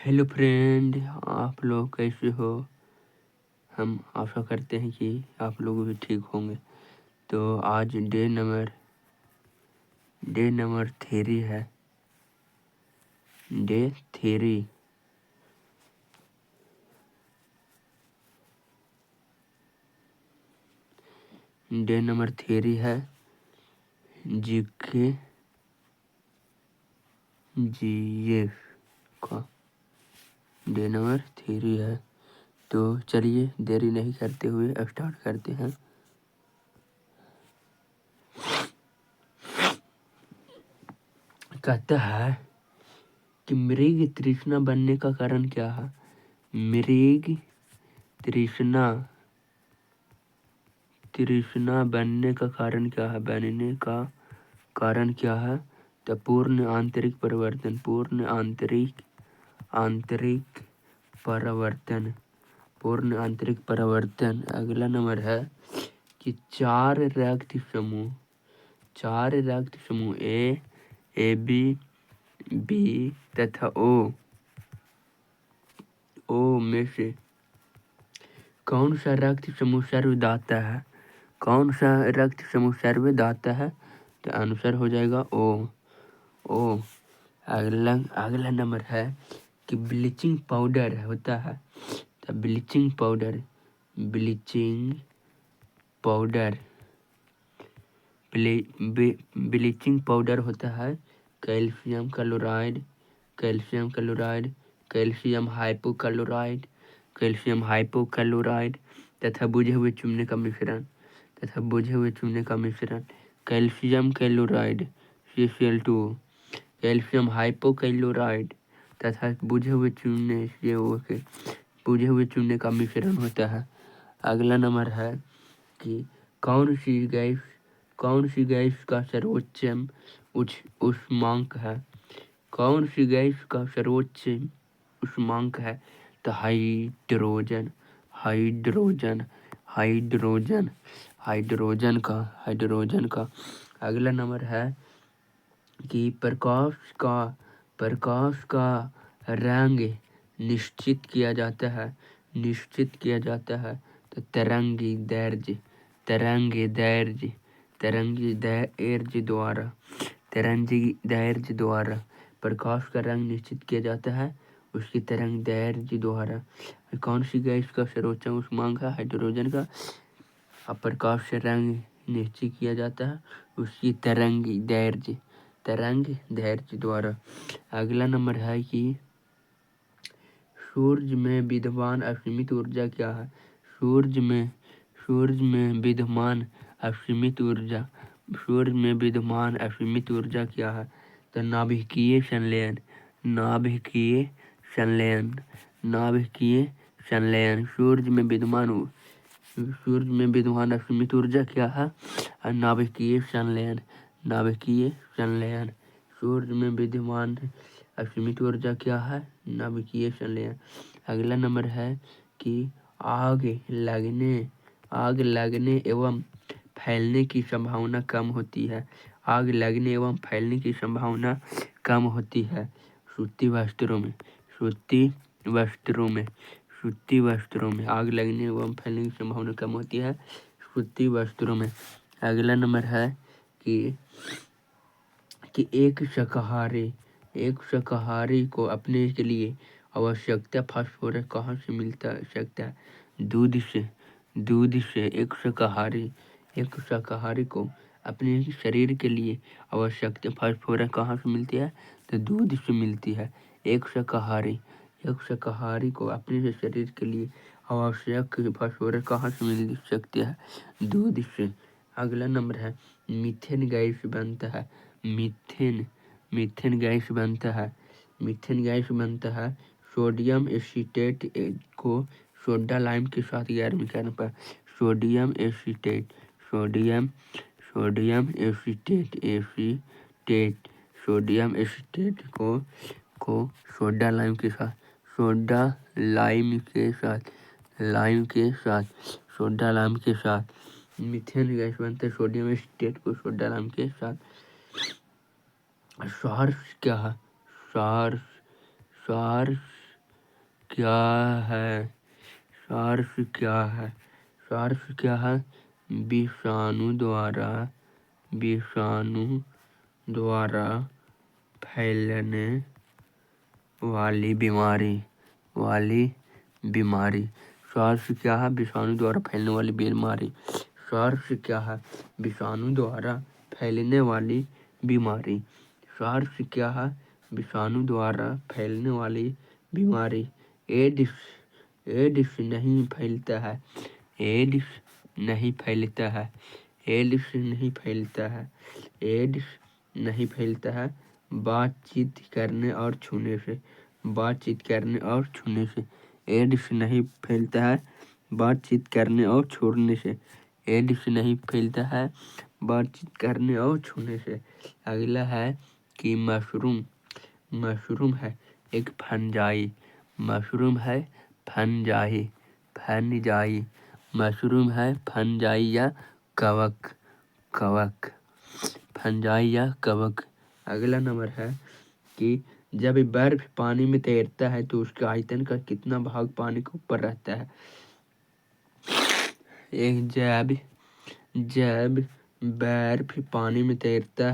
Hello friend, आप लोग कैसे हो। हम आशा करते हैं कि आप लोग भी ठीक होंगे। तो आज डे नंबर 3 है। डे 3 डे नंबर 3 है जीके जीएस का। डे नंबर 3 है। तो चलिए देरी नहीं करते हुए स्टार्ट करते हैं। कहता है कि मृग तृष्णा बनने का कारण क्या है। मृग तृष्णा बनने का कारण क्या है। बनने का कारण क्या है। तो पूर्ण आंतरिक परिवर्तन। पूर्ण आंतरिक परिवर्तन। अगला नंबर है कि चार रक्त समूह ए बी तथा ओ में से कौन सा रक्त समूह सर्वदाता है। कौन सा रक्त समूह सर्वदाता है। तो आंसर हो जाएगा ओ। अगला नंबर है कि ब्लीचिंग पाउडर होता है। तो ब्लीचिंग पाउडर होता है कैल्शियम क्लोराइड, कैल्शियम हाइपोक्लोराइड तथा बुझे हुए चूने का मिश्रण। Calcium chloride CaCl2, calcium hypochloride तथा बुझे हुए चूने का मिश्रण होता है। अगला नंबर है कि कौन सी गैस का सर्वोच्च उष्मांक है। कौन सी गैस का सर्वोच्च उष्मांक है। तो हाइड्रोजन का। अगला नंबर है कि प्रकाश का रंग निश्चित किया जाता है। तो तरंगी दैर्घ्य द्वारा प्रकाश का रंग निश्चित किया जाता है उसकी तरंग दैर्घ्य द्वारा। कौन सी गैस का सर्वोच्च उष्मांक है। हाइड्रोजन का। अब प्रकाश से रंग निश्चित किया जाता है उसकी तरंग दैर्घ्य द्वारा। अगला नंबर है कि सूर्य में विद्यमान असीमित ऊर्जा क्या है। सूर्य में विद्यमान असीमित ऊर्जा क्या है। तो नाभिकीय संलयन। सूर्य में विद्यमान असीमित ऊर्जा क्या है। नाभिकीय संलयन। सूर्य में विद्यमान असीमित ऊर्जा क्या है। नाभिकीय संलयन। अगला नंबर है कि आग लगने एवं फैलने की संभावना कम होती है। आग लगने एवं फैलने की संभावना कम होती है सूती वस्त्रों में आग लगने एवं फैलने की संभावना कम होती है सूती वस्त्रों में। अगला नंबर है कि एक शाकाहारी को अपने के लिए आवश्यकता फास्फोरस कहाँ से मिलता सकता है। दूध से। एक शाकाहारी को अपने शरीर के लिए आवश्यकता फास्फोरस कहाँ से मिलती है। तो दूध से मिलती है। एक शाकाहारी को अपने शरीर के लिए आवश्यक फास्फोरस कहाँ से मिल सकती है। दूध से। अगला नंबर है मीथेन गैस बनता है सोडियम एसीटेट को सोडा लाइम के साथ गर्म करने पर। सोडियम एसीटेट को सोडा लाइम के साथ मीथेन गैस बनता है सोडियम एसीटेट को सोडा लाइम के साथ। स्वार्स क्या है। स्वार्स क्या है? सार्स क्या है? सार्स क्या है? विषाणु द्वारा फैलने वाली बीमारी। सार्स क्या है? विषाणु द्वारा फैलने वाली बीमारी। सार्स क्या है? विषाणु द्वारा फैलने वाली बीमारी। सार्स क्या है? विषाणु द्वारा फैलने वाली बीमारी। एड्स नहीं फैलता है। एड्स नहीं फैलता है। एड्स नहीं फैलता है। एड्स नहीं फैलता है बातचीत करने और छूने से। बातचीत करने और छूने से। एड्स नहीं फैलता है बातचीत करने और छोड़ने से। एड्स नहीं फैलता है बातचीत करने और छूने से। अगला है कि मशरूम। मशरूम है एक फंजाई। मशरूम है फंजाई। मशरूम है फंजाई या कवक। फंजाई या कवक। अगला नंबर है कि जब बर्फ पानी में तैरता है तो उसके आयतन का कितना भाग पानी के ऊपर रहता है? जब बर्फ पानी में तैरता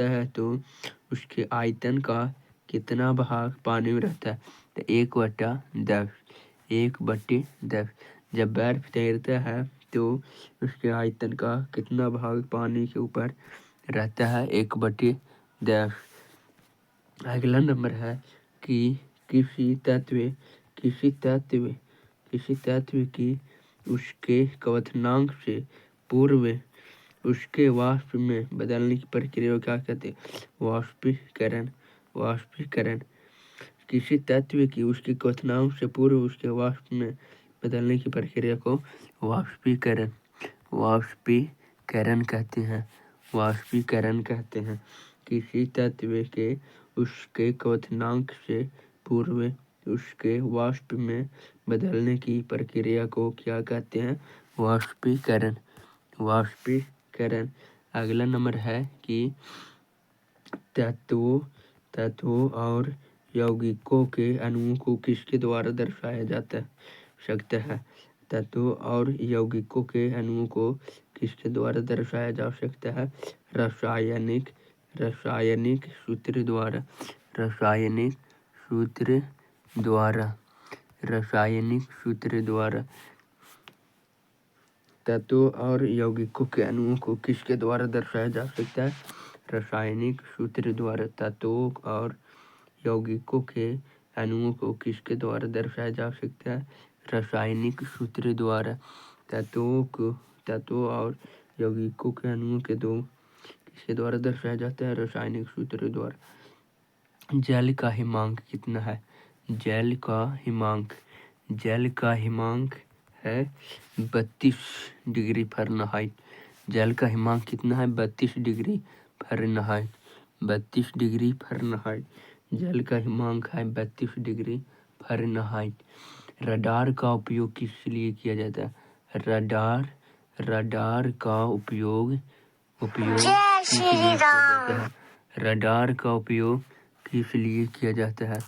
है तो उसके आयतन का कितना भाग पानी में रहता है? तो 1/10। 1/10। जब बर्फ तैरता है तो उसके आयतन का कितना भाग पानी के ऊपर रहता है? 1/10। अगला नंबर है कि किसी तत्व की उसके क्वथनांक से पूर्व उसके वाष्प में बदलने की प्रक्रिया को क्या कहते हैं? वाष्पीकरण। किसी तत्व की उसके क्वथनांक से पूर्व उसके वाष्प में बदलने की प्रक्रिया को वाष्पीकरण कहते हैं। किसी तत्व के उसके क्वथनांक से पूर्व उसके वाष्प में बदलने की प्रक्रिया को क्या कहते हैं? वाष्पीकरण। अगला नंबर है कि तत्वों और यौगिकों के अणुओं को किसके द्वारा दर्शाया जाता सकता है? तत्वों और यौगिकों के अणुओं को किसके द्वारा दर्शाया जा सकता है? रासायनिक सूत्र द्वारा। तत्वों और यौगिकों के अणुओं को किसके द्वारा दर्शाया जा सकता है? रासायनिक सूत्र द्वारा। तत्वों और यौगिकों के अणुओं को किसके द्वारा दर्शाया जा सकता है? रासायनिक सूत्र द्वारा। तत्वों और यौगिकों के अणुओं के किसके द्वारा दर्शाया जाता है? रासायनिक सूत्र द्वारा। जल का हिमांक कितना है? जल का हिमांक है 32 डिग्री फ़ारेनहाइट। जल का हिमांक कितना है? 32 डिग्री फ़ारेनहाइट। 32 degree Fahrenheit. जल का हिमांक है 32 डिग्री फ़ारेनहाइट। रडार का उपयोग किस लिए किया जाता है? रडार का उपयोग किस लिए किया जाता है? रडार का उपयोग किस लिए किया जाता है?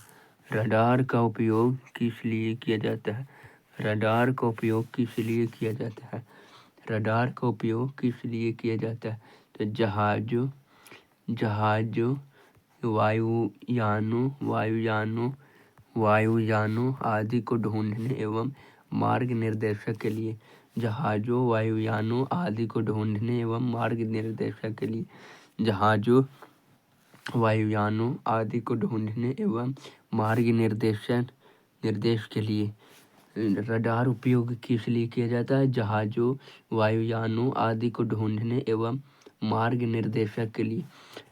रडार का उपयोग किस लिए किया जाता है? रडार का उपयोग किस लिए किया जाता है? रडार का उपयोग किस लिए किया जाता है? तो जहाजों वायुयानों आदि को ढूंढने एवं मार्ग निर्देशन के लिए। जहाजों वायुयानों आदि को ढूंढने एवं मार्ग निर्देशन के लिए। जहाजों वायुयानों आदि को ढूंढने एवं मार्ग निर्देश के लिए। रडार उपयोग किस लिए किया जाता है? जहाजों वायुयानों आदि को ढूंढने एवं मार्ग निर्देशन के लिए।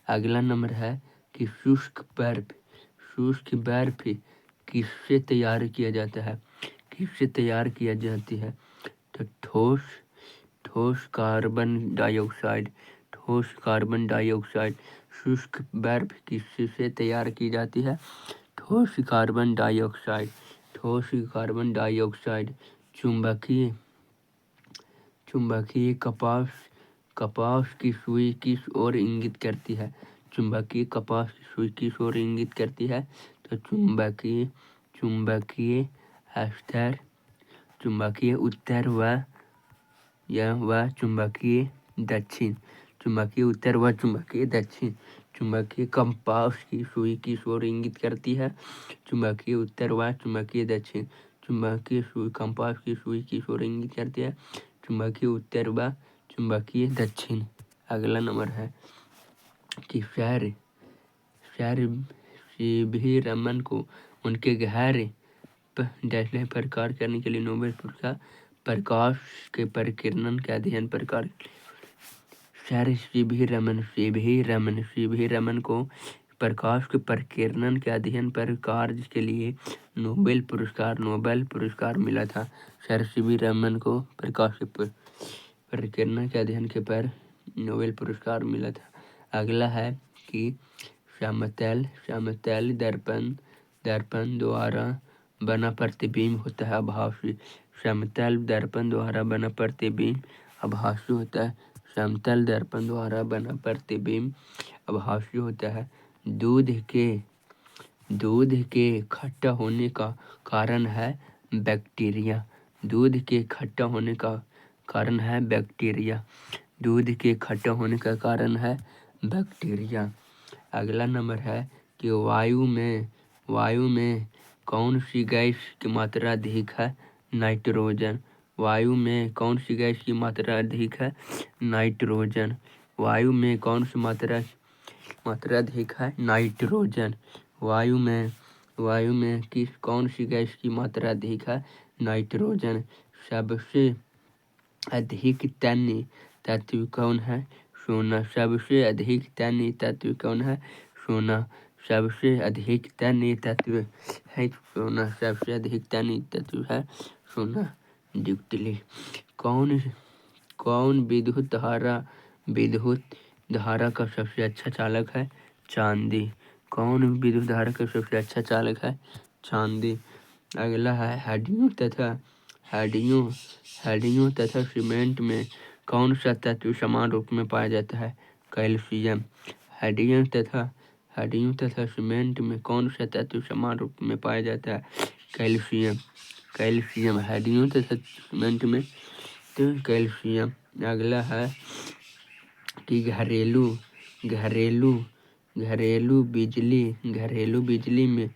अगला नंबर है कि शुष्क बर्फ किससे तैयार किया जाता है? किससे तैयार किया जाती है? तो ठोस कार्बन डाइऑक्साइड। शुष्क बर्फ किससे तैयार की जाती है? ठोस कार्बन डाइऑक्साइड। चुंबकीय कपास की सुई किस ओर इंगित करती है? चुंबकीय कपास की सुई की ओर इंगित करती है। तो चुंबकीय स्तर, चुंबकीय उत्तर व चुंबकीय दक्षिण, चुंबकीय उत्तर व चुंबकीय दक्षिण। चुंबकीय कंपास की सुई की ओर इंगित करती है। चुंबकीय उत्तर व चुंबकीय दक्षिण, चुंबकीय सुई कंपास की सुई की ओर इंगित करती है। चुंबकीय उत्तर व चुंबकीय दक्षिण। अगला नंबर है कि सर सीवी रमन को उनके गहरे डैशले पर कार्य करने के लिए नोबेल पुरस्कार प्रकाश के परिकिरण के अध्ययन पर कार्य। सर सीवी रमन को प्रकाश के परिकिरण के अध्ययन पर कार्य के लिए नोबेल पुरस्कार मिला था। सर सीवी रमन को प्रकाश के परिकिरण के अध्ययन के पर नोबेल पुरस्कार मिला था। अगला है कि समतल दर्पण द्वारा बना प्रतिबिंब होता है आभासी। समतल दर्पण द्वारा बना प्रतिबिंब आभासी होता है। समतल दर्पण द्वारा बना प्रतिबिंब आभासी होता है। दूध के खट्टा होने का कारण है बैक्टीरिया। दूध के खट्टा होने का कारण है बैक्टीरिया। दूध के खट्टा होने का कारण है बैक्टीरिया। अगला नंबर है कि वायु में कौन सी गैस की मात्रा अधिक है? नाइट्रोजन। वायु में कौन सी गैस की मात्रा अधिक है? नाइट्रोजन। वायु में कौन सी मात्रा अधिक है? नाइट्रोजन। वायु में कौन सी गैस की मात्रा अधिक है? नाइट्रोजन। सबसे अधिक तन्य तत्व कौन है? सोना। सबसे अधिक तन्य तत्व कौन है? सोना। सबसे अधिक तन्य तत्व है सोना। सबसे अधिक तन्य तत्व है सोना। जुगतली। कौन विद्युत धारा का सबसे अच्छा चालक है? चांदी। कौन विद्युत धारा का सबसे अच्छा चालक है? चांदी। अगला है हड्डियों तथा सीमेंट में कौन सा तत्व समान रूप में पाया जाता है? कैल्शियम। हड्डियों तथा सीमेंट में कौन सा तत्व समान रूप में पाया जाता है? कैल्शियम। हड्डियों तथा सीमेंट में तो कैल्शियम। अगला है कि घरेलू बिजली में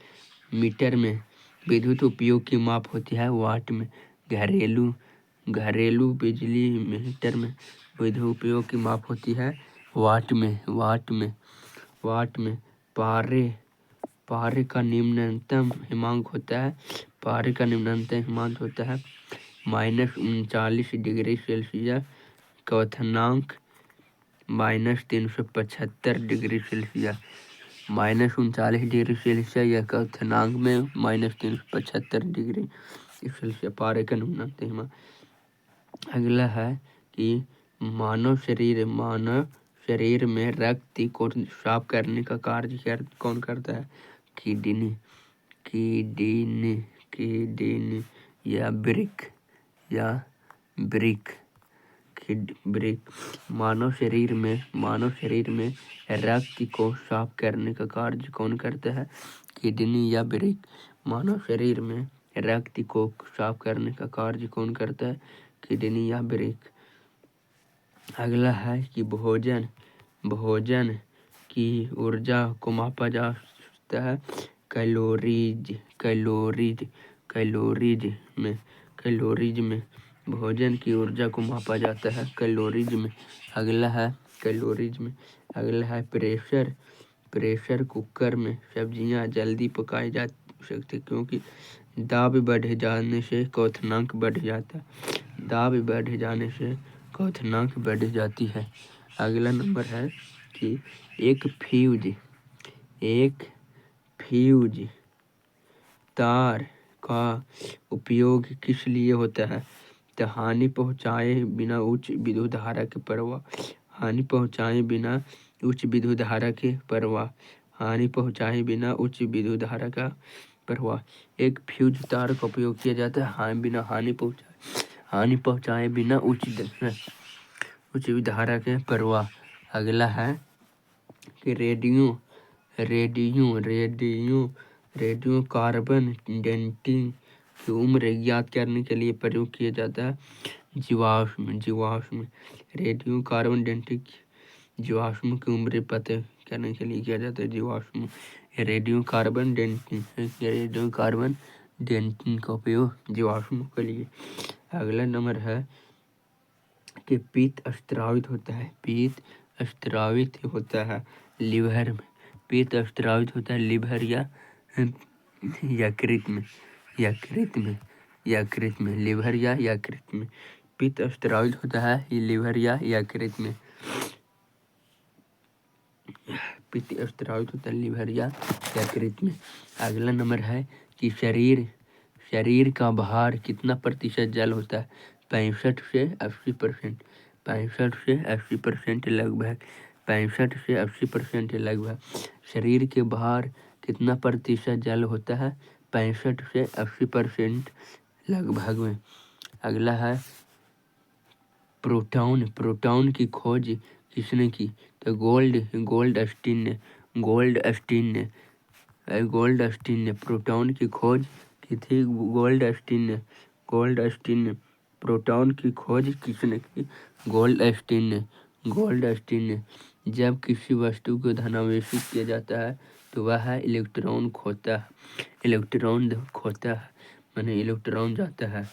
मीटर में विद्युत उपयोग की माप होती है वाट में। घरेलू बिजली मीटर में विद्युत उपयोग की माप होती है वाट में। पारे का निम्नतम हिमांक होता है -39 डिग्री सेल्सियस। क्वथनांक -375 डिग्री सेल्सियस। -39 डिग्री सेल्सियस या क्वथनांक में -375 डिग्री सेल्सियस पारे का निम्नतम हिमांक। अगला है कि मानव शरीर में रक्त को साफ करने का कार्य कौन करता है? किडनी या ब्रिक। मानव शरीर में रक्त को साफ करने का कार्य कौन करता है? किडनी या ब्रिक। मानव शरीर में रक्त को साफ करने का कार्य कौन करता है? किडनी या ब्रिक। अगला है कि भोजन की ऊर्जा को मापा जा सकता है कैलोरीज में। भोजन की ऊर्जा को मापा जाता है कैलोरीज में। अगला है प्रेशर कुकर में सब्जियां जल्दी पकाई जा सकती क्योंकि दाब बढ़ जाने से क्वथनांक बढ़ जाता है। दाब बढ़ जाने से क्वथनांक बढ़ जाती है। अगला नंबर है कि एक फ्यूज तार का उपयोग किस लिए होता है? तो हानि पहुंचाए बिना उच्च विद्युत धारा के प्रवाह। एक फ्यूज तार का उपयोग किया जाता है हानि पहुंचाए बिना उच्च धारा के प्रवाह। अगला है कि रेडियो कार्बन डेटिंग की उम्र ज्ञात करने के लिए प्रयोग किया जाता है जीवाश्म रेडियो कार्बन डेटिंग जीवाश्म की उम्र पता करने के लिए किया जाता है जीवाश्म रेडियो कार्बन डेटिंग का उपयोग जीवाश्म के लिए। अगला नंबर है कि पित्त स्त्रावित होता है लीवर में। पित्त स्त्रावित होता है लीवर या यकृत में लीवर या यकृत में पित्त स्त्रावित होता है लीवर या यकृत में। पित्त स्त्रावित होता है लीवर या यकृत में। अगला नंबर है कि शरीर का भार कितना प्रतिशत जल होता है 65 से 80%। 65 से 80% लगभग 65 से 80% लगभग शरीर के भार कितना प्रतिशत जल होता है 65 से 80% लगभग में। अगला है प्रोटॉन की खोज किसने की तो गोल्डस्टीन ने प्रोटॉन की खोज की थी गोल्डस्टीन ने प्रोटॉन की खोज किसने की गोल्डस्टीन ने। जब किसी वस्तु को धनावेशित किया जाता है तो वह इलेक्ट्रॉन खोता है माने इलेक्ट्रॉन जाता है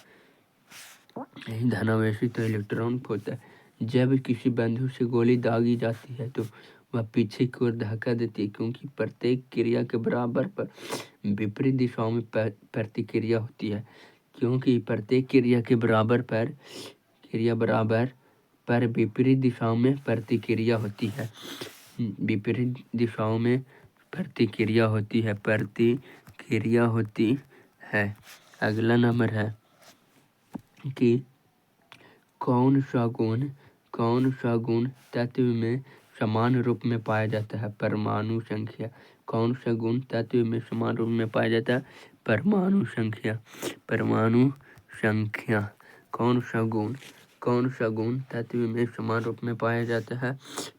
धनावेशित तो इलेक्ट्रॉन खोता है। जब किसी बंदूक से गोली दागी जाती है तो वह पीछे की ओर धक्का देती है क्योंकि प्रत्येक क्रिया के बराबर पर विपरीत दिशाओं में प्रतिक्रिया होती है क्योंकि प्रत्येक क्रिया के बराबर पर विपरीत दिशाओं में प्रतिक्रिया होती है विपरीत दिशाओं में प्रतिक्रिया होती है। अगला नंबर है कि कौन सा गुण तत्व में समान रूप में पाया जाता है परमाणु संख्या। कौन सा गुण तत्व में समान रूप में पाया जाता है परमाणु संख्या। कौन सा गुण तत्व में समान रूप में पाया जाता है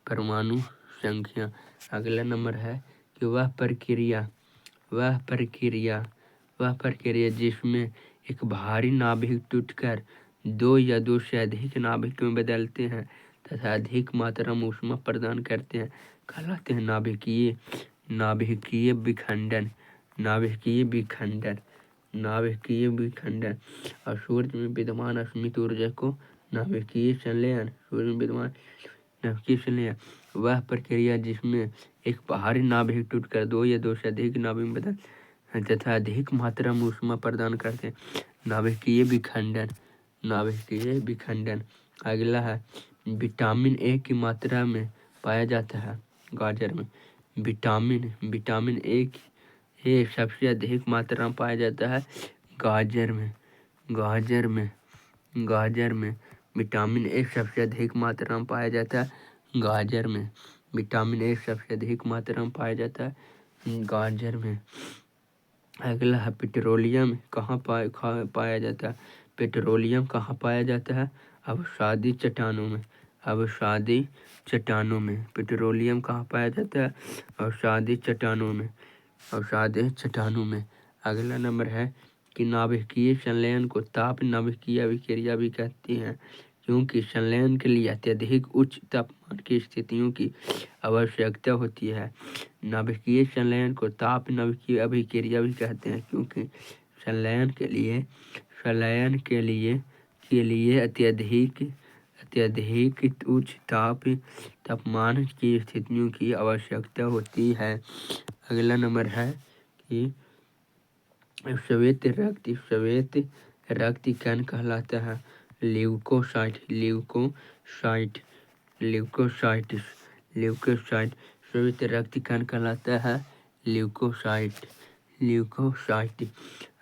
परमाणु संख्या। अगला नंबर है कि वह प्रक्रिया जिसमें एक भारी नाभिक टूटकर दो या दो से अधिक नाभिक में बदलते हैं तथा अधिक मात्रा में ऊष्मा प्रदान करते हैं कहलाते हैं नाभिकीय विखंडन। और सूर्य में विद्यमान असीमित ऊर्जा को नाभिकीय संलयन वह प्रक्रिया जिसमें एक बाहरी नाभिक टूटकर दो या दो से अधिक नाभिक में बदल तथा अधिक मात्रा में ऊष्मा प्रदान करते हैं नाभिकीय विखंडन। अगला है विटामिन ए की मात्रा में पाया जाता है गाजर में। विटामिन ए सबसे अधिक मात्रा में पाया जाता है गाजर में। विटामिन ए सबसे अधिक मात्रा में पाया जाता है गाजर में। अगला है पेट्रोलियम कहाँ पाया जाता है। पेट्रोलियम कहाँ पाया जाता है अवसादी चट्टानों में। पेट्रोलियम कहाँ पाया जाता है अवसादी चट्टानों में। अगला नंबर है कि नाभिकीय संलयन को ताप नाभिकीय अभिक्रिया भी कहती हैं क्योंकि संलयन के लिए अत्यधिक उच्च तापमान की स्थितियों की आवश्यकता होती है। नाभिकीय संलयन को ताप नाभिकीय अभिक्रिया भी कहते हैं क्योंकि संलयन के लिए अत्यधिक उच्च तापमान की स्थितियों की आवश्यकता होती है। अगला नंबर है कि श्वेत रक्त कण कहलाता है ल्यूकोसाइट। श्वेत रक्त कण कहलाता है ल्यूकोसाइट।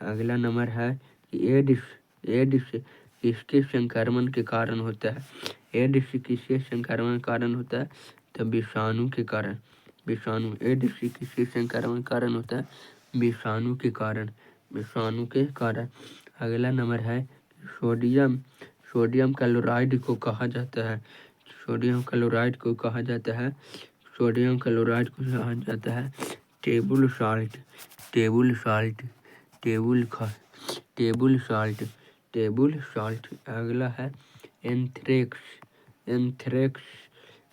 अगला नंबर है कि एड्स किसके संक्रमण के कारण होता है। एड्स किसके संक्रमण के कारण होता है तो विषाणु के कारण। एड्स किसके संक्रमण के कारण होता है विषाणु के कारण। अगला नंबर है सोडियम क्लोराइड को कहा जाता है सोडियम क्लोराइड को कहा जाता है table salt, table salt, table salt, table salt. अगला है एंथ्रेक्स, एंथ्रेक्स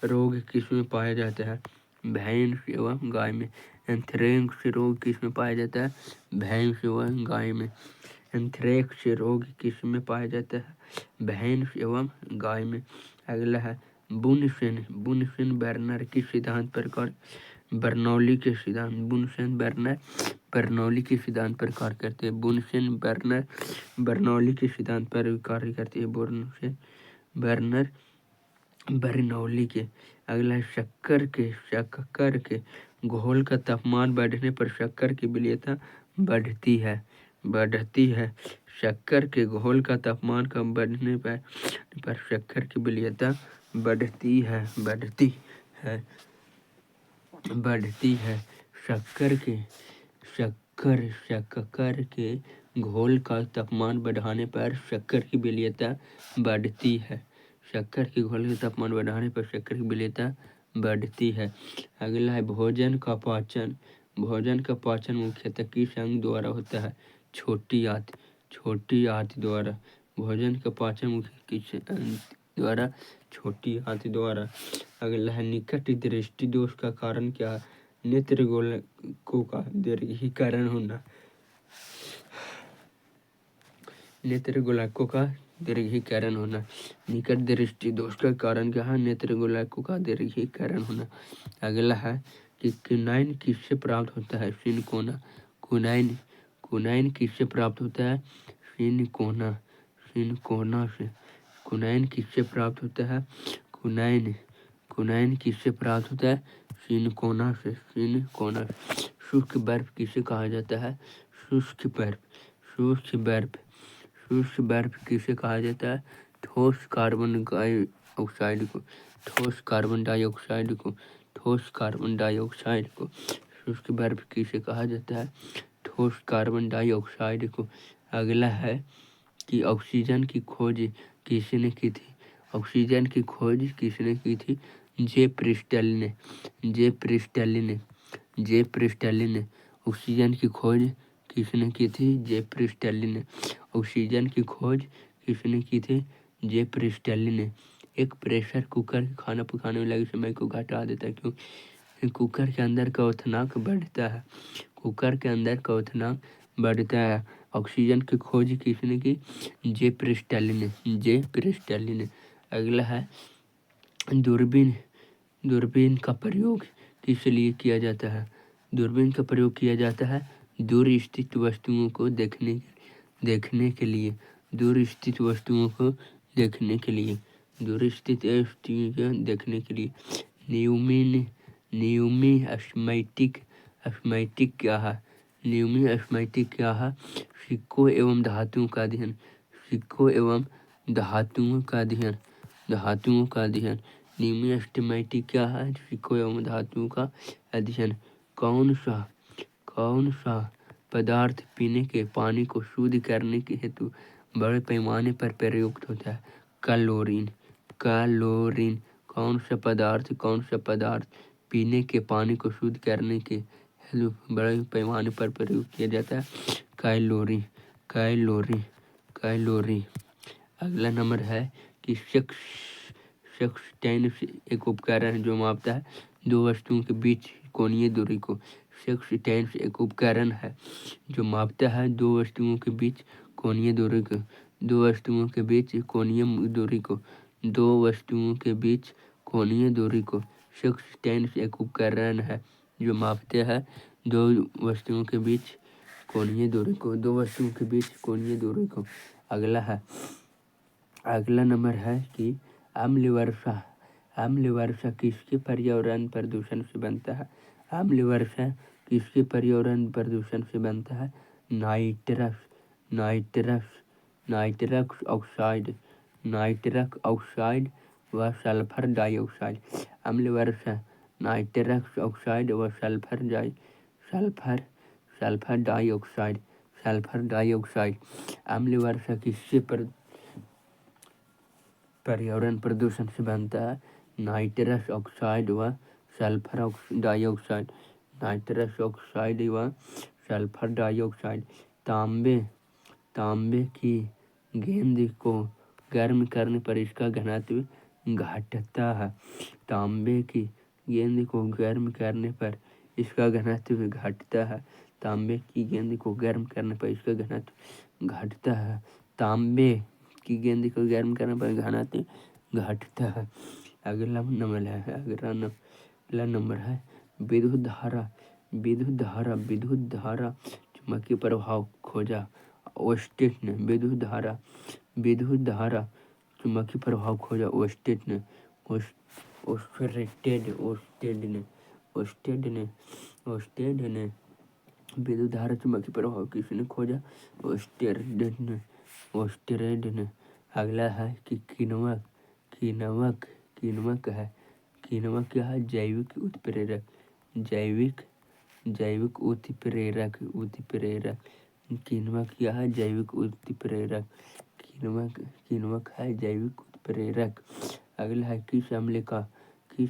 रोग किसमें पाया जाता है? भैंस एवं गाय में। एंथ्रेक्स रोग किसमें पाया जाता है? भैंस एवं गाय में। एंथ्रेक्स रोग किसमें पाया जाता है? भैंस एवं गाय में। अगला है बुनसेन, बुनसेन बर्नर किस सिद्धांत पर कार्य? बर्नौली के सिद्धांत, बुनसेन बर्नर बर्नौली के सिद्धांत पर कार्य करते हैं। बुनसेन बर्नर बर्नौली के सिद्धांत पर कार्य करते हैं। बुनसेन बर्नर बर्नौली के। अगला है शक्कर के घोल का तापमान बढ़ने पर शक्कर की विलेयता बढ़ती है, बढ़ती है। शक्कर के घोल का तापमान कम बढ़ने पर शक्कर की विलेयता बढ़ती है, बढ़ती है, बढ़ती है। शक्कर के घोल का तापमान बढ़ाने पर शक्कर की विलेयता बढ़ती है। शक्कर के घोल का तापमान बढ़ाने पर शक्कर की विलेयता बढ़ती है। अगला है भोजन का पाचन, भोजन का पाचन मुख्यतः किस अंग द्वारा होता है? छोटी आंत, छोटी आंत द्वारा। भोजन का पाचन मुख्य किस अंग द्वारा? छोटी आंत द्वारा। अगला है निकट दृष्टि दोष का कारण क्या है? नेत्र गोलकों का दीर्घीकरण होना, नेत्र गोलकों का दीर्घीकरण होना। निकट दृष्टि दोष का कारण क्या है? नेत्र गोलकों का दीर्घीकरण होना। अगला है कि क्विनाइन किससे प्राप्त होता है? सिनकोना, क्विनाइन, क्विनाइन किससे प्राप्त होता है? सिनकोना, सिनकोना से। क्विनाइन किससे प्राप्त होता है? क्विनाइन, क्विनाइन किससे प्राप्त होता है? सिनकोना से, सिनकोना। शुष्क बर्फ किसे कहा जाता है? शुष्क बर्फ, शुष्क बर्फ, शुष्क बर्फ किसे कहा जाता है? ठोस कार्बन डाइऑक्साइड को, ठोस कार्बन डाइऑक्साइड को, ठोस कार्बन डाइऑक्साइड को शुष्क बर्फ किसे कहा जाता है? ठोस कार्बन डाइऑक्साइड को। अगला है कि ऑक्सीजन की खोज किसने की थी? ऑक्सीजन की खोज किसने की थी? जे प्रिस्टल ने, जे प्रिस्टल ने, जे प्रिस्टल ने ऑक्सीजन की खोज किसने की थी? जे प्रिस्टल ने। ऑक्सीजन की खोज किसने की थी? जे प्रिस्टल ने। एक प्रेशर कुकर खाना पकाने में लगे समय को घटा देता है, क्यों? कुकर के अंदर का क्वथनांक बढ़ता है, कुकर के अंदर का क्वथनांक बढ़ता है। ऑक्सीजन की खोज किसने की? जे प्रिस्टल ने, जे प्रिस्टल ने। अगला है दूरबीन, दूरबीन का प्रयोग किस लिए किया जाता है? दूरबीन का प्रयोग किया जाता है दूर स्थित वस्तुओं को देखने के लिए, दूर स्थित वस्तुओं को देखने के लिए, दूर स्थित वस्तुओं को देखने के लिए। न्यूमिस्मैटिक, स्मैटिक क्या है? न्यूमिस्मैटिक क्या है? सिक्कों एवं धातुओं का अध्ययन, सिक्कों एवं धातुओं का अध्ययन, धातुओं का अध्ययन। न्यूमिस्मैटिक क्या है? सिक्कों एवं धातुओं का अध्ययन। कौन सा पदार्थ पीने के पानी को शुद्ध करने के हेतु बड़े पैमाने पर प्रयुक्त होता है? Chlorine, chlorine. कौन सा पदार्थ पीने के पानी को शुद्ध करने के हेतु बड़े पैमाने पर प्रयोग किया जाता है? Chlorine, chlorine, chlorine. अगला नंबर है कि सेक्सटेंस एक उपकरण है जो मापता है दो वस्तुओं के बीच कोणीय दूरी को। सेक्सटेंस एक उपकरण है जो मापता है दो वस्तुओं के बीच कोणीय दूरी को, दो वस्तुओं के बीच कोणीय दूरी को, दो वस्तुओं के बीच कोणीय दूरी को। सेक्सटेंस एक उपकरण है जो मापते हैं दो वस्तुओं के बीच कोणीय दूरी को, दो वस्तुओं के बीच कोणीय दूरी को। अगला नंबर है कि अम्ल वर्षा, अम्ल वर्षा किसके पर्यावरण प्रदूषण से बनता है? अम्ल वर्षा किसके पर्यावरण प्रदूषण से बनता है? Nitrous, nitrous, nitrous oxide, nitrous oxide व सल्फर डाइऑक्साइड। अम्ल वर्षा नाइट्रस ऑक्साइड व सल्फर डाइऑक्साइड, सल्फर डाइऑक्साइड। अम्ल वर्षा किससे पर्यावरण प्रदूषण से बनता है? नाइट्रस ऑक्साइड व सल्फर डाइऑक्साइड, नाइट्रस ऑक्साइड व सल्फर डाइऑक्साइड। तांबे की गेंद को गर्म करने पर इसका घनत्व घटता है। तांबे की गेंद को गर्म करने पर इसका घनत्व घटता है। तांबे की गेंद को गर्म करने पर इसका घनत्व घटता है। तांबे की गेंद को गर्म करने पर घनत्व घटता है। अगला नंबर है विद्युत धारा चुंबकीय प्रभाव खोजा। ओस्टेट ने विद्युत धारा चुंबकीय प्रभाव खोजा। ओस्टेड ने विद्युत धारा चुंबकीय प्रभाव किसने खोजा? ओस्टेड ने। अगला है कि किण्वक है। किण्वक क्या है? जैविक उत्प्रेरक। किण्वक क्या है? जैविक उत्प्रेरक। किण्वक है जैविक उत्प्रेरक। अगला है किस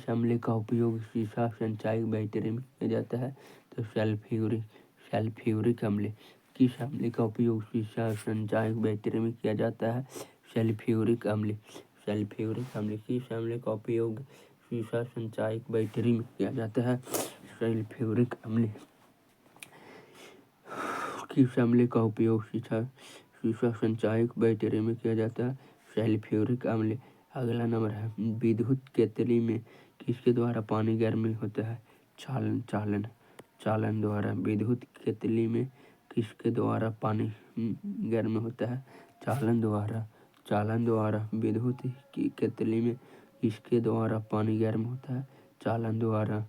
अम्ल का उपयोग शीशा संचायक बैटरी में किया जाता है? तो सल्फ्यूरिक अम्ल। किस अम्ल का उपयोग शीशा संचायक बैटरी में किया जाता है? सल्फ्यूरिक अम्ल। किस अम्ल का उपयोग शीशा संचायक बैटरी में किया जाता है? सल्फ्यूरिक अम्ल। किस अम्ल का उपयोग शीशा संचायक बैटरी में किया जाता है? सल्फ्यूरिक अम्ल। अगला नंबर है विद्युत केतली में किसके द्वारा पानी गर्म होता है? चालन द्वारा। विद्युत केतली में किसके द्वारा पानी गर्म होता है? चालन द्वारा। विद्युत केतली में किसके द्वारा पानी गर्म होता है? चालन द्वारा।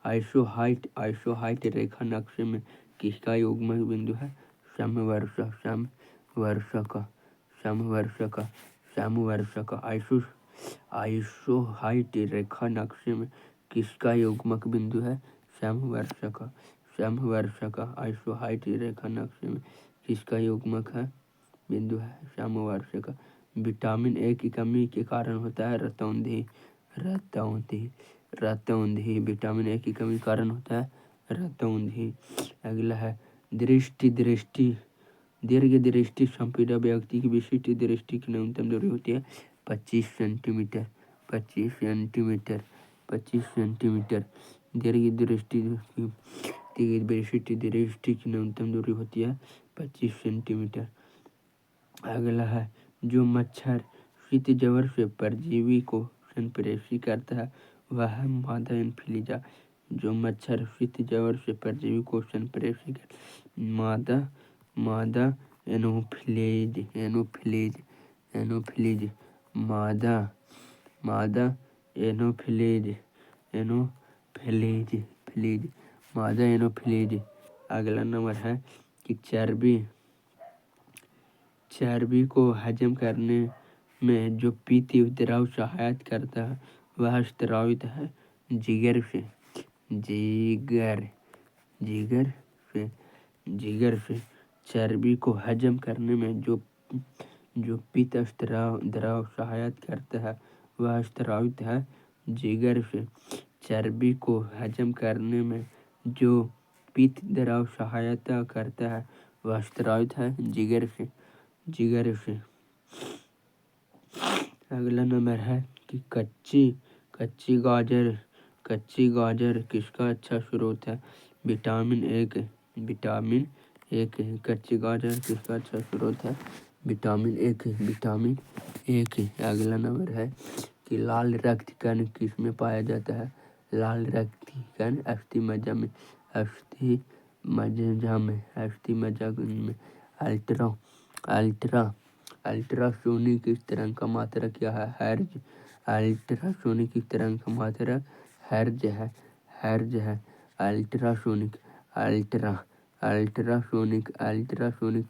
आइसोहाइट रेखा नक्शे में किसका युग्मक बिंदु है? समवर्षक। आइसोहाइट रेखा नक्शे में किसका युग्मक बिंदु है? समवर्षक। आइसोहाइट रेखा नक्शे में किसका युग्मक है बिंदु है? समवर्षक। विटामिन ए की कमी के कारण होता है रतौंधी। विटामिन ए की कमी के कारण होता है रतौंधी। अगला है दीर्घ दृष्टि संपीड़ित व्यक्ति की विशिष्ट दृष्टि की न्यूनतम दूरी होती है 25 सेंटीमीटर। दीर्घ दृष्टि की विशिष्ट दृष्टि की न्यूनतम दूरी होती है 25 सेंटीमीटर। अगला है जो मच्छर शीत ज्वर से परजीवी को संप्रेषित करता है वह है मादा एनोफिलीजा। जो मच्छर शीत ज्वर से परजीवी को संप्रेषित मादा एनोफिलीज। मादा एनोफिलीज। अगला नंबर है कि चर्बी को हजम करने में जो पीत द्रव सहायता करता है वह स्रावित है जिगर से। चर्बी को हजम करने में जो पीत द्रव सहायता करता है वह स्रावित है जिगर से। चर्बी को हजम करने में जो पीत द्रव सहायता करता है वह स्रावित है जिगर से। अगला नंबर है कि कच्ची गाजर किसका अच्छा स्रोत है? Vitamin A. कच्ची गाजर किसका अच्छा स्रोत है? Vitamin A. अगला नंबर है कि लाल रक्त कण किस में पाया जाता है? लाल रक्त कण अस्थि मज्जा में। अल्ट्रासोनिक तरंग का मात्रक क्या है? हर्ट्ज। अल्ट्रासोनिक तरंग का मात्रक हर्ट्ज है। अल्ट्रासोनिक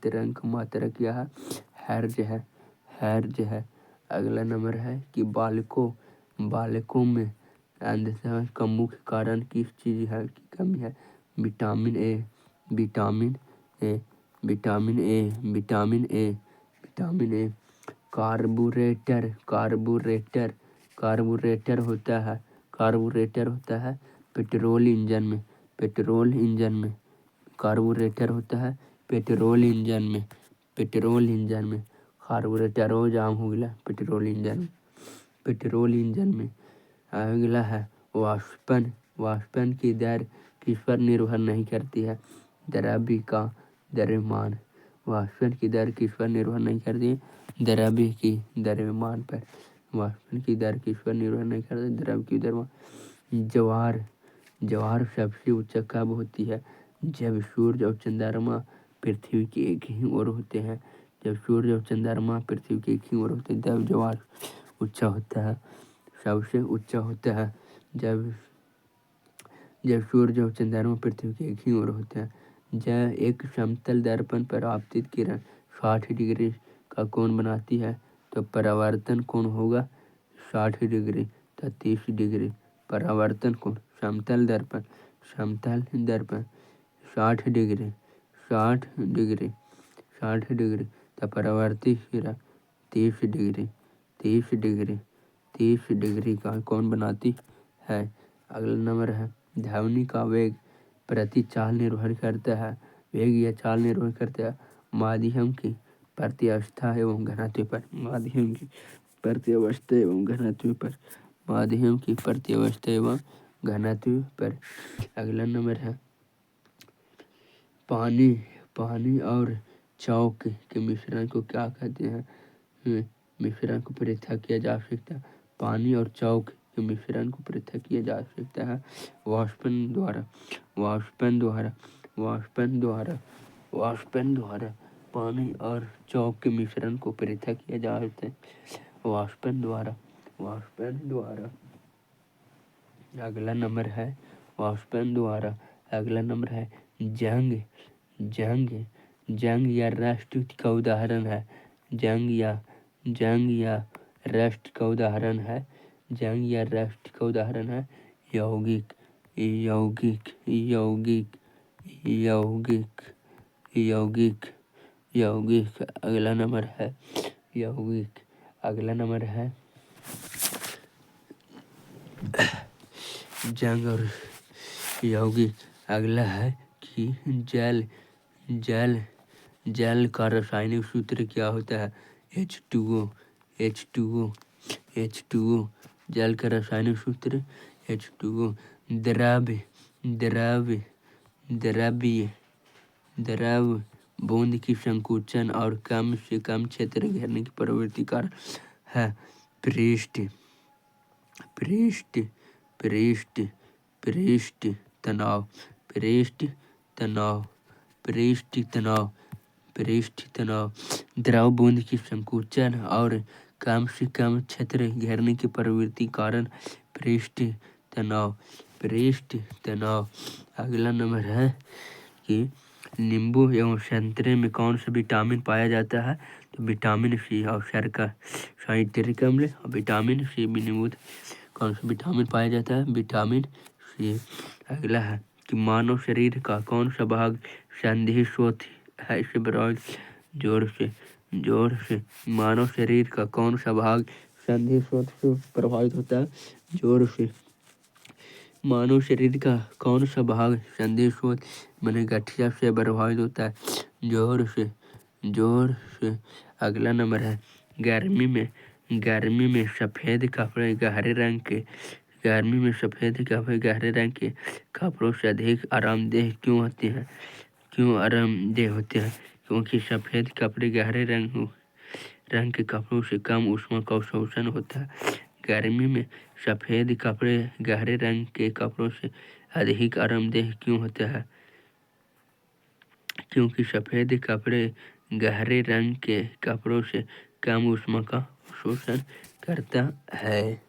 तरंग का मात्रक क्या है? हर्ट्ज है। अगला नंबर है कि बालकों में अंधता का मुख्य कारण किस चीज की कमी है? Vitamin A. Carburettor carburettor carburettor होता है पेट्रोल इंजन में कार्बोरेटर होता है पेट्रोल इंजन में कार्बोरेटर हो जाम हो गया पेट्रोल इंजन में। अगला है वाष्पन की दर किस पर निर्भर नहीं करती है? द्रव्य का द्रव्यमान। वाष्पन की दर किस पर निर्भर नहीं करती है? द्रव्य की द्रव्यमान पर। वाष्पन की दर किस पर निर्भर नहीं करती? द्रव्य की द्रव्यमान। ज्वार सबसे ऊंचा कब होती है? जब सूर्य और चंद्रमा पृथ्वी की एक ही ओर होते हैं। जब सूर्य और चंद्रमा पृथ्वी की एक ही ओर होते हैं तब ज्वार ऊंचा होता है, सबसे ऊंचा होता है। जब सूर्य और चंद्रमा पृथ्वी के एक ही ओर होते हैं। जब एक समतल दर्पण पर आपतित किरण 60 डिग्री का कोण बनाती है तो परावर्तन कोण होगा 60 डिग्री तथा 30 डिग्री। परावर्तन कोण समतल दर्पण 60 डिग्री 60 डिग्री तथा परावर्तित किरण 30 डिग्री का कोण बनाती है। अगला नंबर है ध्वनि का वेग प्रति चाल निर्भर करता है। वेग या चाल निर्भर करता है माध्यम की प्रत्यावस्था एवं घनत्व पर। माध्यम की प्रत्यावस्था एवं घनत्व पर। अगला नंबर है पानी और चौक के मिश्रण को क्या कहते हैं? मिश्रण को पृथक किया जा सकता है। पानी और चौक के मिश्रण को पृथक किया जा सकता है वाष्पन द्वारा। पानी और चौक के मिश्रण को पृथक किया जा सकता है वाष्पन द्वारा। अगला नंबर है वाष्पन द्वारा। अगला नंबर है जंग या रस्ट का उदाहरण है। जंग या रस्ट का उदाहरण है यौगिक। अगला नंबर है यौगिक। अगला नंबर है जंग और यौगिक। अगला है कि जल का रासायनिक सूत्र क्या होता है? H2O। जल का रासायनिक सूत्र H2O। द्रव्य बूंद की संकुचन और कम से कम क्षेत्र घेरने की प्रवृत्ति कारण है पृष्ठ तनाव। द्रव बूंद की संकुचन और कम से कम क्षेत्र घेरने की प्रवृत्ति कारण पृष्ठ तनाव। अगला नंबर है कि नींबू एवं संतरे में कौन सा विटामिन पाया जाता है? तो विटामिन सी और शर्करा साइट्रिक अम्ल और विटामिन सी नींबू कौन सा विटामिन पाया जाता है? Vitamin C. अगला है कि मानव शरीर का कौन सा भाग संधि स्रोत है? इसे बढ़ाओ जोर से। मानव शरीर का कौन सा भाग संधि स्रोत से प्रभावित होता है? जोर से। मानव शरीर का कौन सा भाग संधि स्रोत माने गठिया से प्रभावित होता है? जोर से। अगला नंबर है गर्मी में सफेद कपड़े गहरे रंग के कपड़ों से अधिक आरामदेह क्यों होते हैं? क्योंकि सफेद कपड़े गहरे रंग के कपड़ों से कम ऊष्मा का अवशोषण होता है। गर्मी में सफेद कपड़े गहरे रंग के कपड़ों से अधिक आरामदेह क्यों होता है? क्योंकि सफेद कपड़े गहरे रंग के कपड़ों से कम ऊष्मा का अवशोषण करता है।